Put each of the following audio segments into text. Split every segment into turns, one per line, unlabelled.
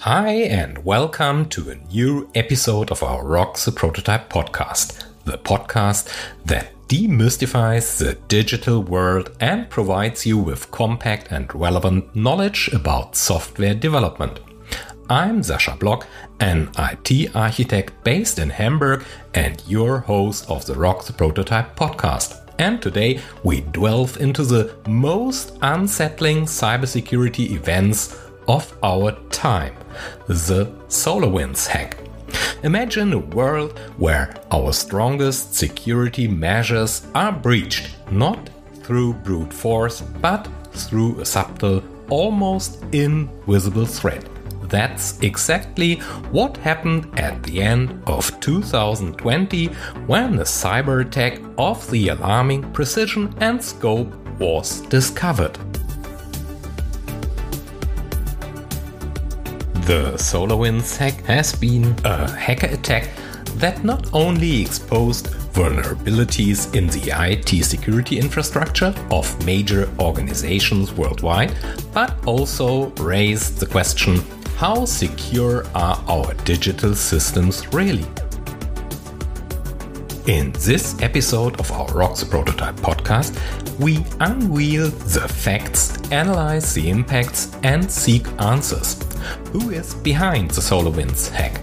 Hi and welcome to a new episode of our Rock the Prototype podcast, the podcast that demystifies the digital world and provides you with compact and relevant knowledge about software development. I'm Sascha Block, an IT architect based in Hamburg and your host of the Rock the Prototype podcast. And today we delve into the most unsettling cybersecurity events of our time, the SolarWinds hack. Imagine a world where our strongest security measures are breached, not through brute force, but through a subtle, almost invisible threat. That's exactly what happened at the end of 2020 when the cyberattack of the alarming precision and scope was discovered. The SolarWinds hack has been a hacker attack that not only exposed vulnerabilities in the IT security infrastructure of major organizations worldwide, but also raised the question: how secure are our digital systems really? In this episode of our Rock the Prototype podcast, we unveil the facts, analyze the impacts, and seek answers. Who is behind the SolarWinds hack?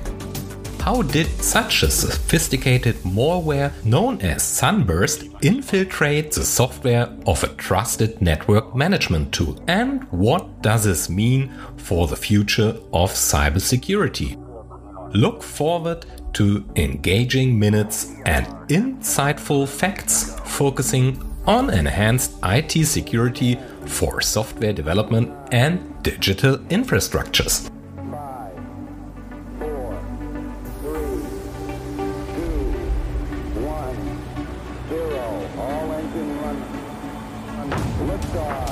How did such a sophisticated malware known as Sunburst infiltrate the software of a trusted network management tool? And what does this mean for the future of cybersecurity? Look forward to engaging minutes and insightful facts focusing on enhanced IT security for software development and digital infrastructures.
5, 4, 3, 2, 1, 0. All engine run. Liftoff.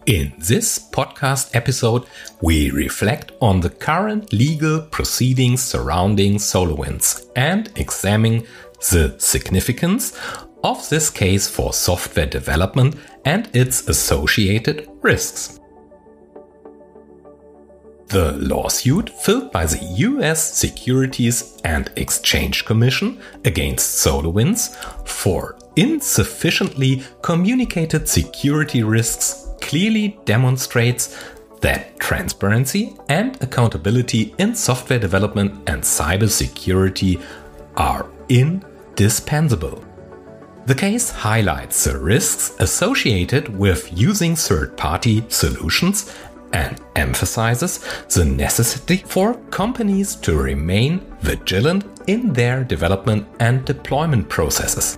In this podcast episode, we reflect on the current legal proceedings surrounding SolarWinds and examine the significance of this case for software development and its associated risks. The lawsuit filed by the US Securities and Exchange Commission against SolarWinds for insufficiently communicated security risks clearly demonstrates that transparency and accountability in software development and cybersecurity are indispensable. The case highlights the risks associated with using third-party solutions and emphasizes the necessity for companies to remain vigilant in their development and deployment processes.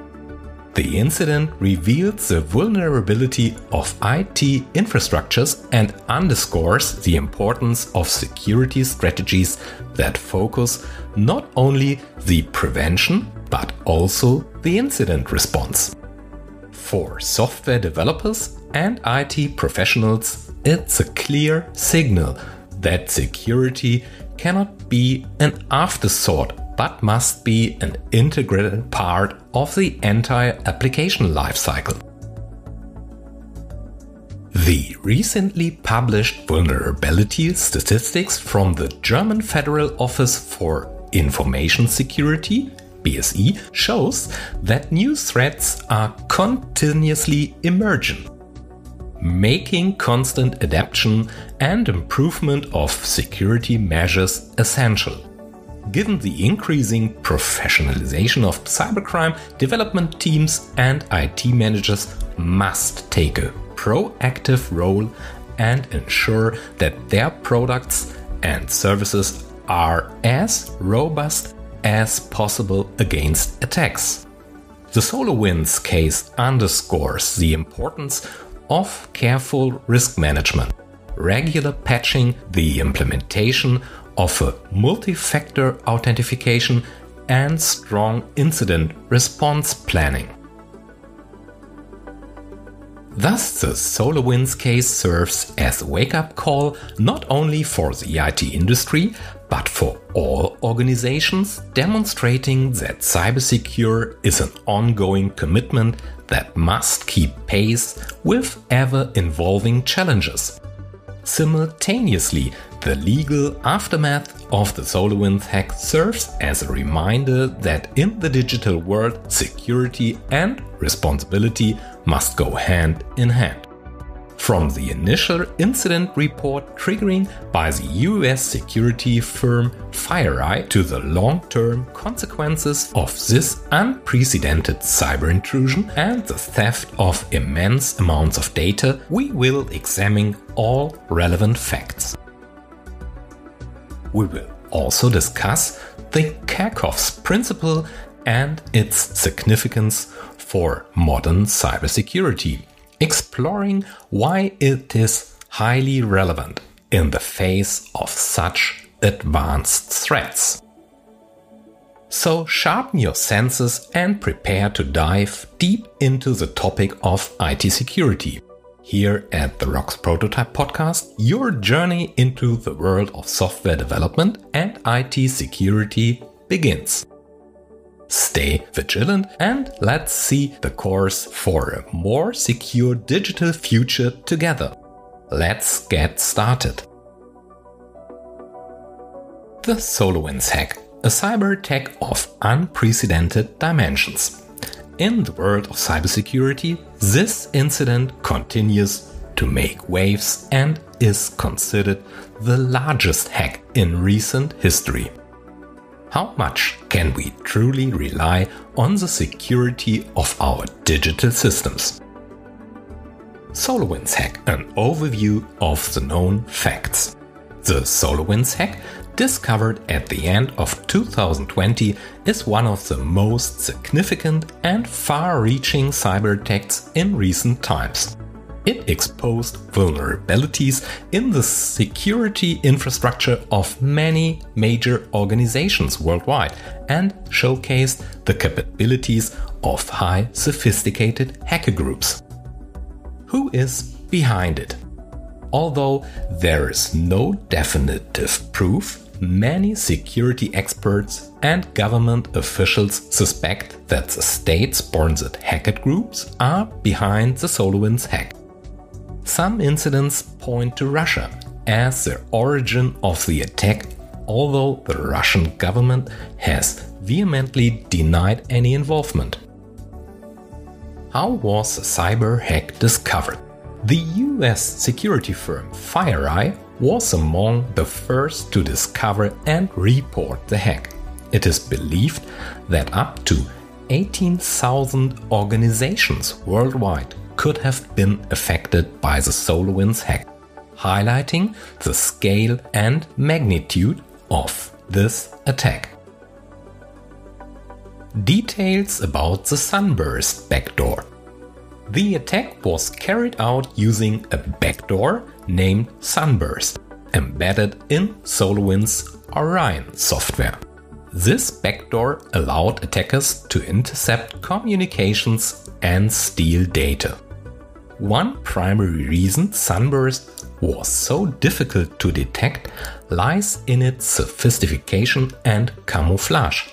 The incident reveals the vulnerability of IT infrastructures and underscores the importance of security strategies that focus not only the prevention but also the incident response. For software developers and IT professionals, it's a clear signal that security cannot be an afterthought, but must be an integral part of the entire application lifecycle. The recently published vulnerability statistics from the German Federal Office for Information Security, BSI, shows that new threats are continuously emerging, making constant adaptation and improvement of security measures essential. Given the increasing professionalization of cybercrime, development teams and IT managers must take a proactive role and ensure that their products and services are as robust as possible against attacks. The SolarWinds case underscores the importance of careful risk management, regular patching, the implementation of a multi-factor authentication, and strong incident response planning. Thus, the SolarWinds case serves as a wake-up call not only for the IT industry, but for all organizations, demonstrating that cybersecurity is an ongoing commitment that must keep pace with ever-evolving challenges. Simultaneously, the legal aftermath of the SolarWinds hack serves as a reminder that in the digital world, security and responsibility must go hand in hand. From the initial incident report triggering by the US security firm FireEye to the long-term consequences of this unprecedented cyber intrusion and the theft of immense amounts of data, we will examine all relevant facts. We will also discuss the Kerckhoffs Principle and its significance for modern cybersecurity, exploring why it is highly relevant in the face of such advanced threats. So sharpen your senses and prepare to dive deep into the topic of IT security. Here at the ROCKS Prototype Podcast, your journey into the world of software development and IT security begins. Stay vigilant and let's see the course for a more secure digital future together. Let's get started. The SolarWinds hack, a cyber attack of unprecedented dimensions. In the world of cybersecurity, this incident continues to make waves and is considered the largest hack in recent history. How much can we truly rely on the security of our digital systems? SolarWinds hack, an overview of the known facts. The SolarWinds hack, discovered at the end of 2020, is one of the most significant and far-reaching cyber attacks in recent times. It exposed vulnerabilities in the security infrastructure of many major organizations worldwide and showcased the capabilities of high sophisticated hacker groups. Who is behind it? Although there is no definitive proof, many security experts and government officials suspect that the state-sponsored hacker groups are behind the SolarWinds hack. Some incidents point to Russia as the origin of the attack, although the Russian government has vehemently denied any involvement. How was the cyber hack discovered? The US security firm FireEye was among the first to discover and report the hack. It is believed that up to 18,000 organizations worldwide could have been affected by the SolarWinds hack, highlighting the scale and magnitude of this attack. Details about the Sunburst backdoor. The attack was carried out using a backdoor named Sunburst, embedded in SolarWinds Orion software. This backdoor allowed attackers to intercept communications and steal data. One primary reason Sunburst was so difficult to detect lies in its sophistication and camouflage.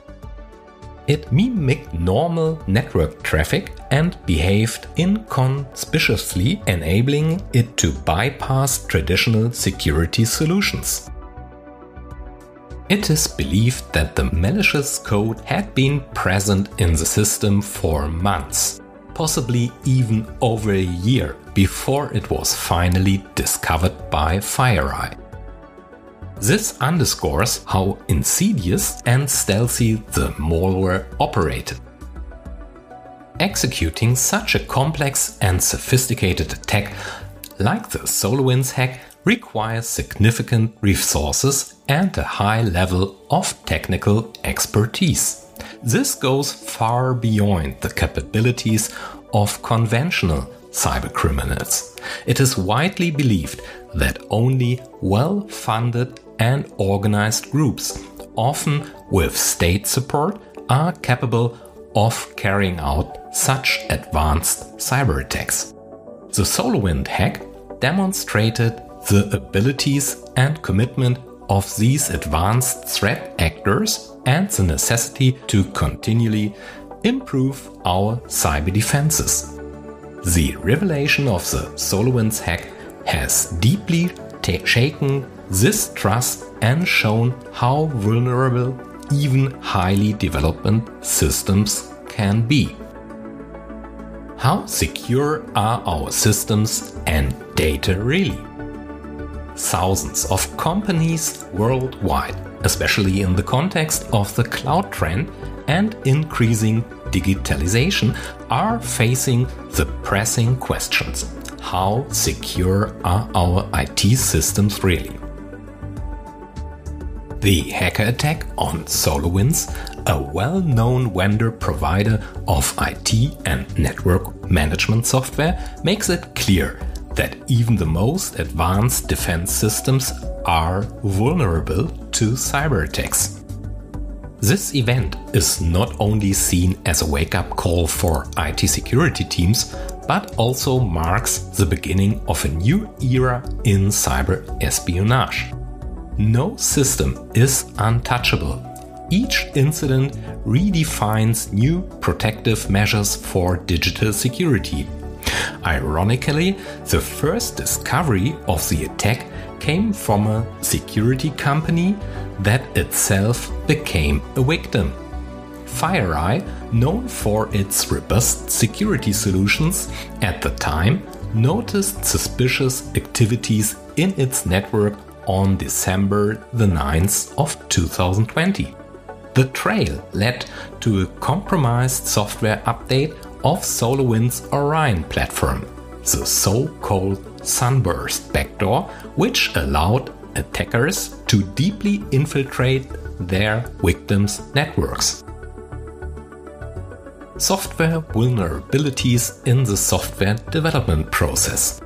It mimicked normal network traffic and behaved inconspicuously, enabling it to bypass traditional security solutions. It is believed that the malicious code had been present in the system for months, possibly even over a year, before it was finally discovered by FireEye. This underscores how insidious and stealthy the malware operated. Executing such a complex and sophisticated attack like the SolarWinds hack requires significant resources and a high level of technical expertise. This goes far beyond the capabilities of conventional cybercriminals. It is widely believed that only well-funded and organized groups, often with state support, are capable of carrying out such advanced cyber attacks. The SolarWinds hack demonstrated the abilities and commitment of these advanced threat actors and the necessity to continually improve our cyber defenses. The revelation of the SolarWinds hack has deeply shaken this trust and shown how vulnerable even highly developed systems can be. How secure are our systems and data really? Thousands of companies worldwide, especially in the context of the cloud trend and increasing digitalization, are facing the pressing questions. How secure are our IT systems really? The hacker attack on SolarWinds, a well-known vendor provider of IT and network management software, makes it clear that even the most advanced defense systems are vulnerable to cyber attacks. This event is not only seen as a wake-up call for IT security teams, but also marks the beginning of a new era in cyber espionage. No system is untouchable. Each incident redefines new protective measures for digital security. Ironically, the first discovery of the attack came from a security company that itself became a victim. FireEye, known for its robust security solutions, at the time noticed suspicious activities in its network on December the 9th of 2020. The trail led to a compromised software update of SolarWinds' Orion platform, the so-called Sunburst backdoor, which allowed attackers to deeply infiltrate their victims' networks. Software vulnerabilities in the software development process.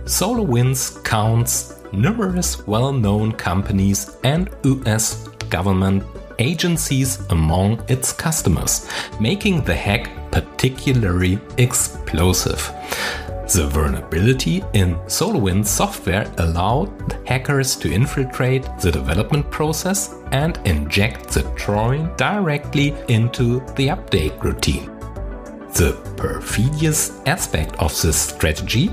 SolarWinds counts numerous well-known companies and US government agencies among its customers, making the hack particularly explosive. The vulnerability in SolarWinds software allowed hackers to infiltrate the development process and inject the Trojan directly into the update routine. The perfidious aspect of this strategy: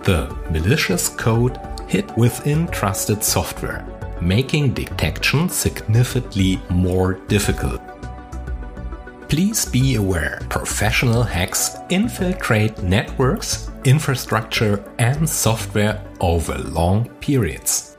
the malicious code hid within trusted software, making detection significantly more difficult. Please be aware, professional hacks infiltrate networks, infrastructure, and software over long periods.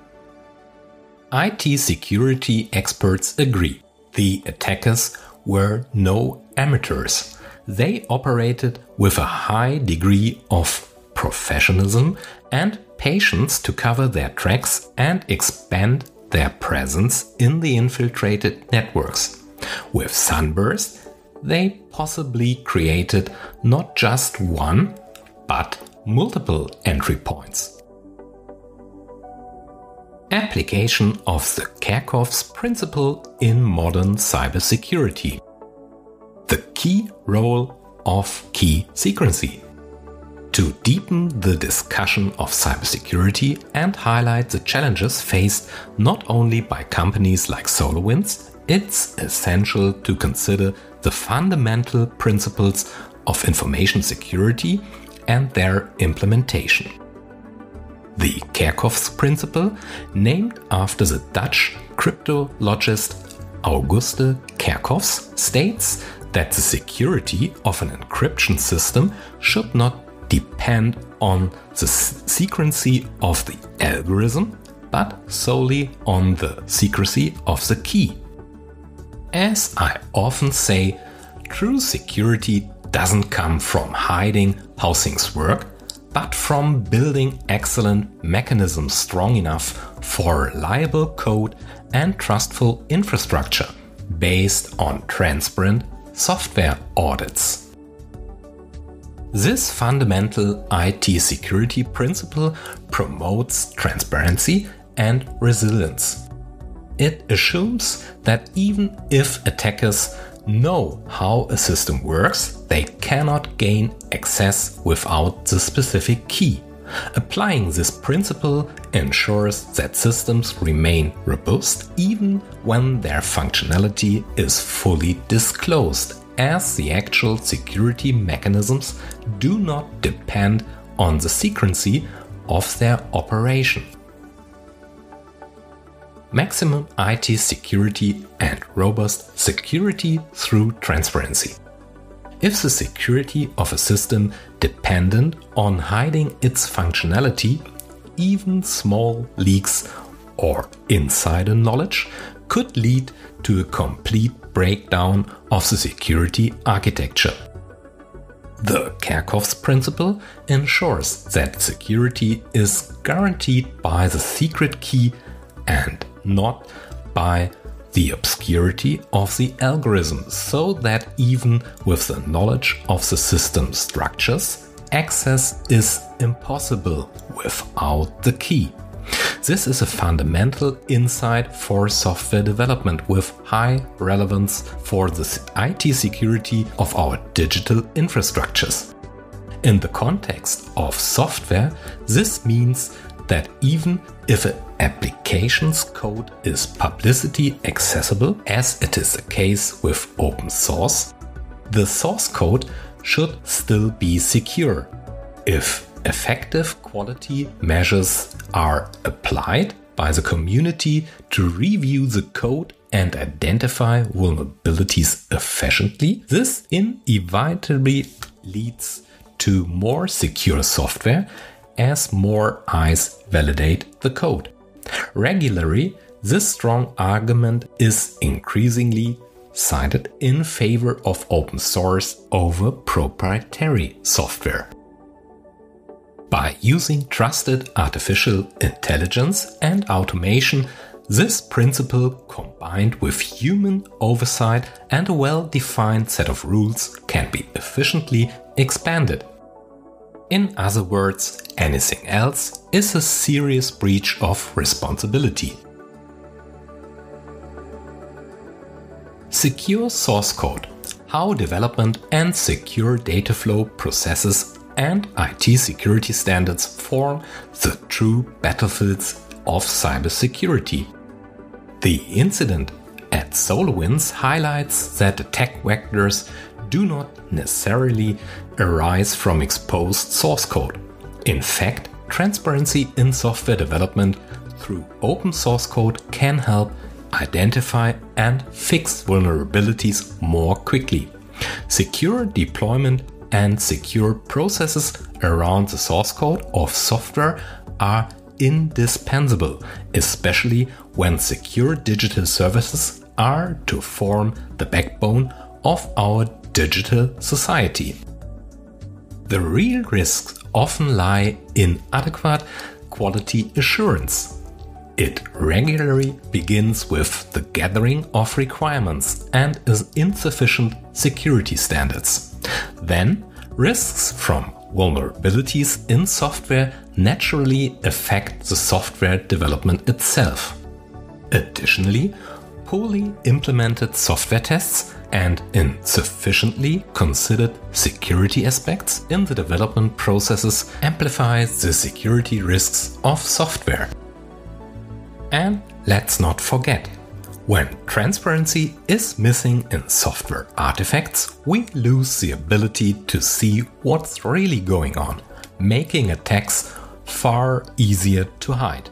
IT security experts agree. The attackers were no amateurs. They operated with a high degree of professionalism and patience to cover their tracks and expand their presence in the infiltrated networks. With Sunburst, they possibly created not just one, but multiple entry points. Application of the Kerckhoffs Principle in modern cybersecurity. The key role of key secrecy. To deepen the discussion of cybersecurity and highlight the challenges faced not only by companies like SolarWinds, it's essential to consider the fundamental principles of information security and their implementation. The Kerckhoffs Principle, named after the Dutch cryptologist Auguste Kerckhoffs, states that the security of an encryption system should not depend on the secrecy of the algorithm, but solely on the secrecy of the key. As I often say, true security doesn't come from hiding how things work, but from building excellent mechanisms strong enough for reliable code and trustful infrastructure based on transparent software audits. This fundamental IT security principle promotes transparency and resilience. It assumes that even if attackers know how a system works, they cannot gain access without the specific key. Applying this principle ensures that systems remain robust even when their functionality is fully disclosed, as the actual security mechanisms do not depend on the secrecy of their operation. Maximum IT security and robust security through transparency. If the security of a system dependent on hiding its functionality, even small leaks or insider knowledge could lead to a complete breakdown of the security architecture. The Kerckhoffs Principle ensures that security is guaranteed by the secret key and not by the obscurity of the algorithm, so that even with the knowledge of the system structures, access is impossible without the key. This is a fundamental insight for software development with high relevance for the IT security of our digital infrastructures. In the context of software, this means that even if an application's code is publicly accessible, as it is the case with open source, the source code should still be secure. If effective quality measures are applied by the community to review the code and identify vulnerabilities efficiently, this inevitably leads to more secure software as more eyes validate the code. Regularly, this strong argument is increasingly cited in favor of open source over proprietary software. By using trusted artificial intelligence and automation, this principle, combined with human oversight and a well-defined set of rules, can be efficiently expanded. In other words, anything else is a serious breach of responsibility. Secure source code: how development and secure data flow processes and IT security standards form the true battlefields of cybersecurity. The incident at SolarWinds highlights that attack vectors do not necessarily arise from exposed source code. In fact, transparency in software development through open source code can help identify and fix vulnerabilities more quickly. Secure deployment and secure processes around the source code of software are indispensable, especially when secure digital services are to form the backbone of our digital society. The real risks often lie in inadequate quality assurance. It regularly begins with the gathering of requirements and insufficient security standards. Then, risks from vulnerabilities in software naturally affect the software development itself. Additionally, poorly implemented software tests and insufficiently considered security aspects in the development processes amplify the security risks of software. And let's not forget, when transparency is missing in software artifacts, we lose the ability to see what's really going on, making attacks far easier to hide.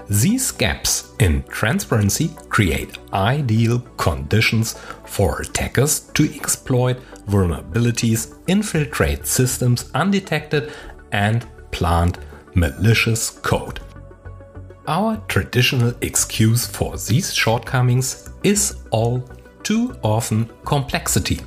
These gaps in transparency create ideal conditions for attackers to exploit vulnerabilities, infiltrate systems undetected, and plant malicious code. Our traditional excuse for these shortcomings is all too often complexity.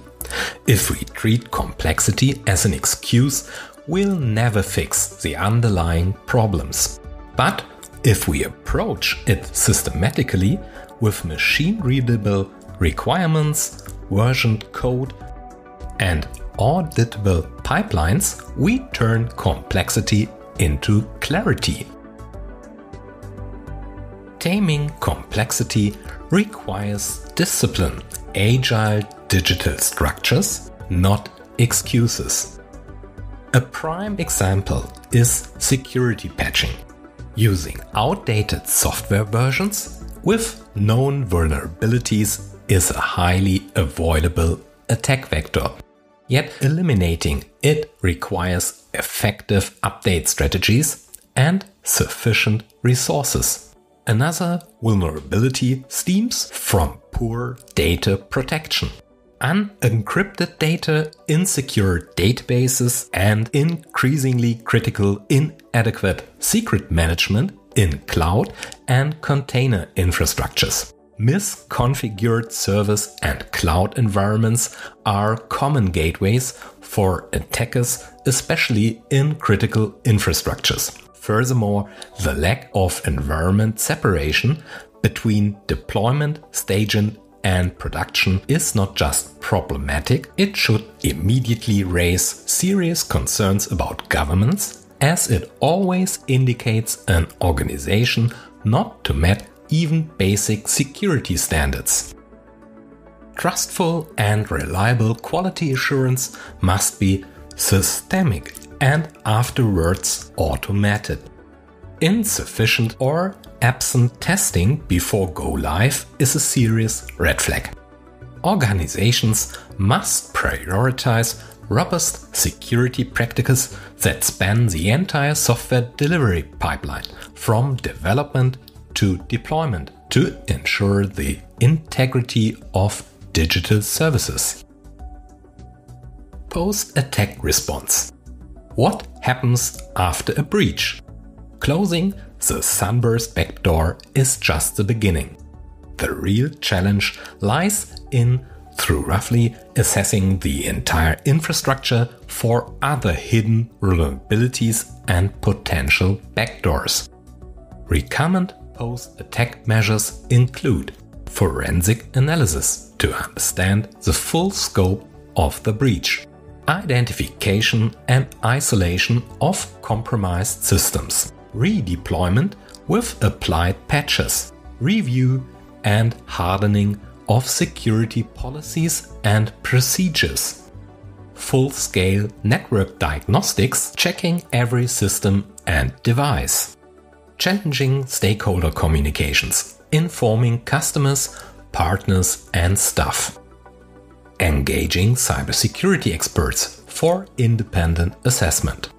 If we treat complexity as an excuse, we'll never fix the underlying problems. But if we approach it systematically with machine-readable requirements, versioned code, and auditable pipelines, we turn complexity into clarity. Taming complexity requires discipline, agile digital structures, not excuses. A prime example is security patching. Using outdated software versions with known vulnerabilities is a highly avoidable attack vector. Yet eliminating it requires effective update strategies and sufficient resources. Another vulnerability stems from poor data protection. Unencrypted data, insecure databases, and increasingly critical inadequate secret management in cloud and container infrastructures. Misconfigured service and cloud environments are common gateways for attackers, especially in critical infrastructures. Furthermore, the lack of environment separation between deployment, staging, and production is not just problematic, it should immediately raise serious concerns about governance, as it always indicates an organization not to meet even basic security standards. Trustful and reliable quality assurance must be systemic and afterwards automated. Insufficient or absent testing before go live is a serious red flag. Organizations must prioritize robust security practices that span the entire software delivery pipeline, from development to deployment, to ensure the integrity of digital services. Post-attack response. What happens after a breach? Closing the Sunburst backdoor is just the beginning. The real challenge lies in roughly assessing the entire infrastructure for other hidden vulnerabilities and potential backdoors. Recommended post-attack measures include forensic analysis to understand the full scope of the breach, identification and isolation of compromised systems, redeployment with applied patches, review and hardening of security policies and procedures, full-scale network diagnostics checking every system and device, challenging stakeholder communications, informing customers, partners and staff, engaging cybersecurity experts for independent assessment,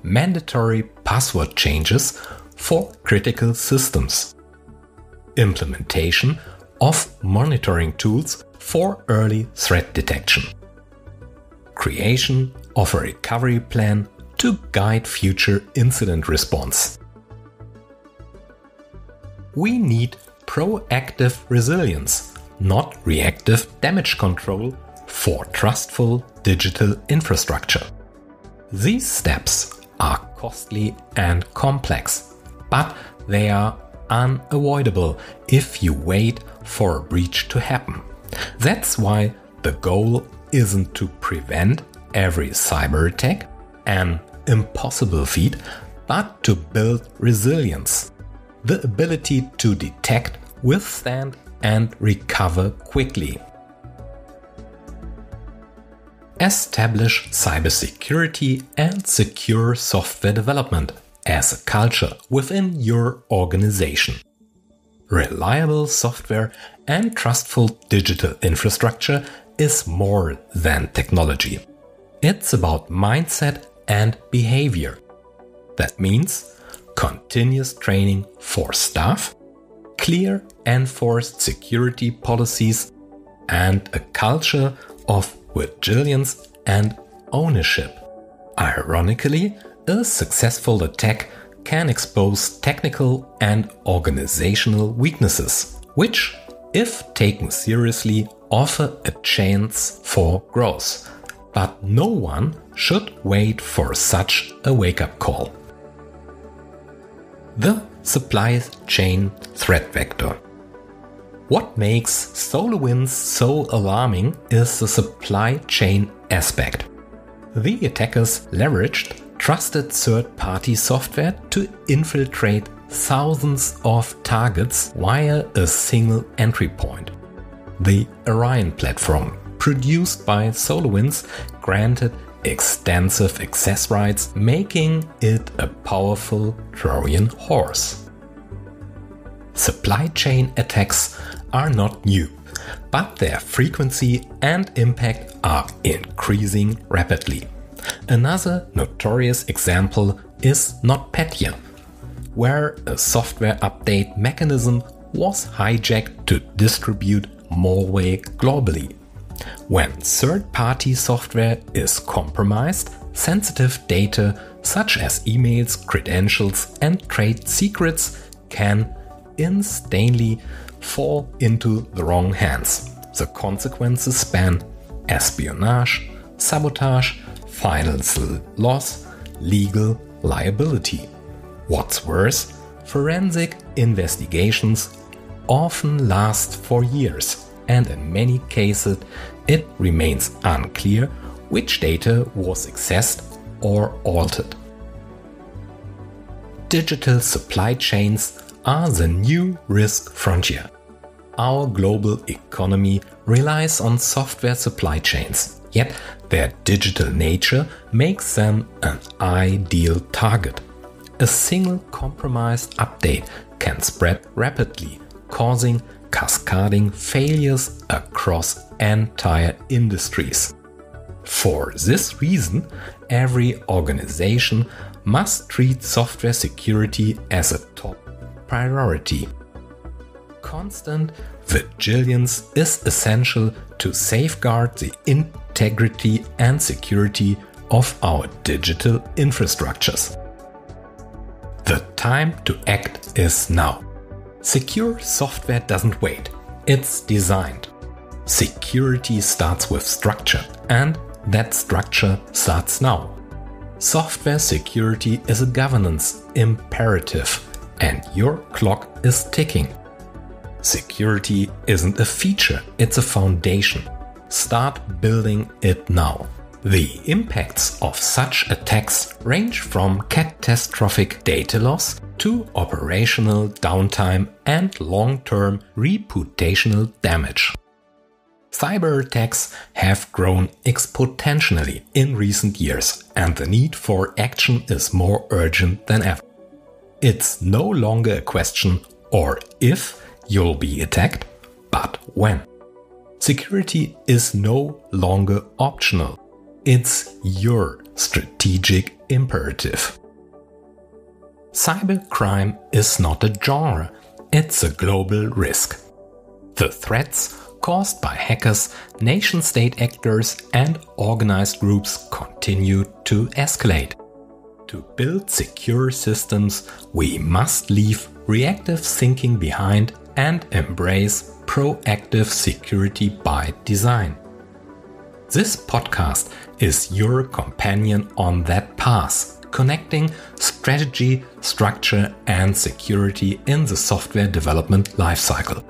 mandatory password changes for critical systems, implementation of monitoring tools for early threat detection, creation of a recovery plan to guide future incident response. We need proactive resilience, not reactive damage control, for trustful digital infrastructure. These steps are costly and complex, but they are unavoidable if you wait for a breach to happen. That's why the goal isn't to prevent every cyber attack, an impossible feat, but to build resilience, the ability to detect, withstand, and recover quickly. Establish cybersecurity and secure software development as a culture within your organization. Reliable software and trustful digital infrastructure is more than technology. It's about mindset and behavior. That means continuous training for staff, clear enforced security policies, and a culture of vigilance and ownership. Ironically, a successful attack can expose technical and organizational weaknesses, which, if taken seriously, offer a chance for growth. But no one should wait for such a wake-up call. The supply chain threat vector. What makes SolarWinds so alarming is the supply chain aspect. The attackers leveraged trusted third-party software to infiltrate thousands of targets via a single entry point. The Orion platform, produced by SolarWinds, granted extensive access rights, making it a powerful Trojan horse. Supply chain attacks are not new, but their frequency and impact are increasing rapidly. Another notorious example is NotPetya, where a software update mechanism was hijacked to distribute malware globally. When third-party software is compromised, sensitive data such as emails, credentials, and trade secrets can instantly fall into the wrong hands. The consequences span espionage, sabotage, financial loss, legal liability. What's worse, forensic investigations often last for years, and in many cases it remains unclear which data was accessed or altered. Digital supply chains are the new risk frontier. Our global economy relies on software supply chains, yet their digital nature makes them an ideal target. A single compromised update can spread rapidly, causing cascading failures across entire industries. For this reason, every organization must treat software security as a top priority. Constant vigilance is essential to safeguard the integrity and security of our digital infrastructures. The time to act is now. Secure software doesn't wait, it's designed. Security starts with structure, and that structure starts now. Software security is a governance imperative, and your clock is ticking. Security isn't a feature, it's a foundation. Start building it now. The impacts of such attacks range from catastrophic data loss to operational downtime and long-term reputational damage. Cyberattacks have grown exponentially in recent years, and the need for action is more urgent than ever. It's no longer a question or if you'll be attacked, but when. Security is no longer optional. It's your strategic imperative. Cybercrime is not a genre, it's a global risk. The threats caused by hackers, nation-state actors, and organized groups continue to escalate. To build secure systems, we must leave reactive thinking behind and embrace proactive security by design. This podcast is your companion on that path, connecting strategy, structure, and security in the software development lifecycle.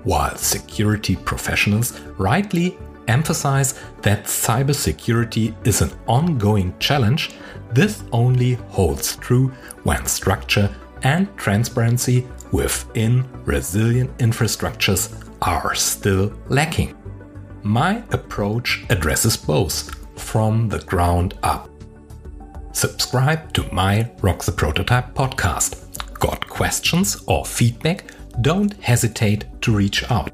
While security professionals rightly emphasize that cybersecurity is an ongoing challenge, this only holds true when structure and transparency within resilient infrastructures are still lacking. My approach addresses both from the ground up. Subscribe to my Rock the Prototype podcast. Got questions or feedback? Don't hesitate to reach out.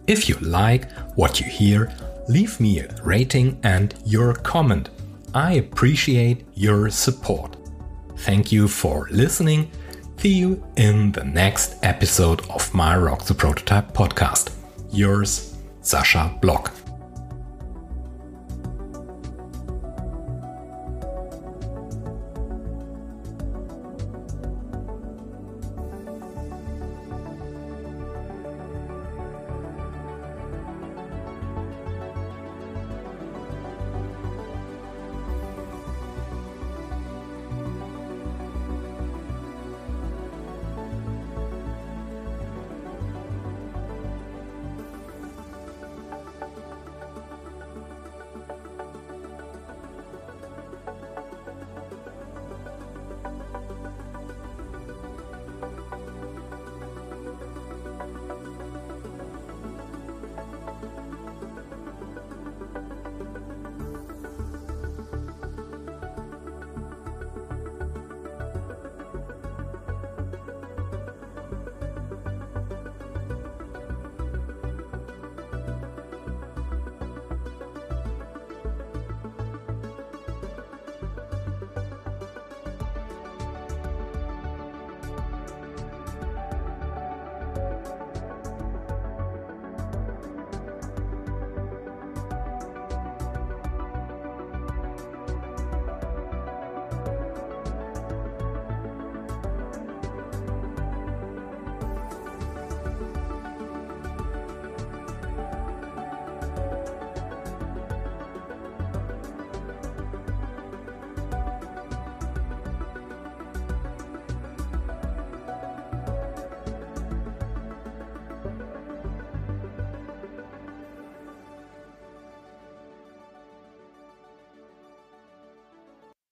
If you like what you hear, leave me a rating and your comment. I appreciate your support. Thank you for listening. See you in the next episode of my Rock the Prototype podcast. Yours, Sascha Block.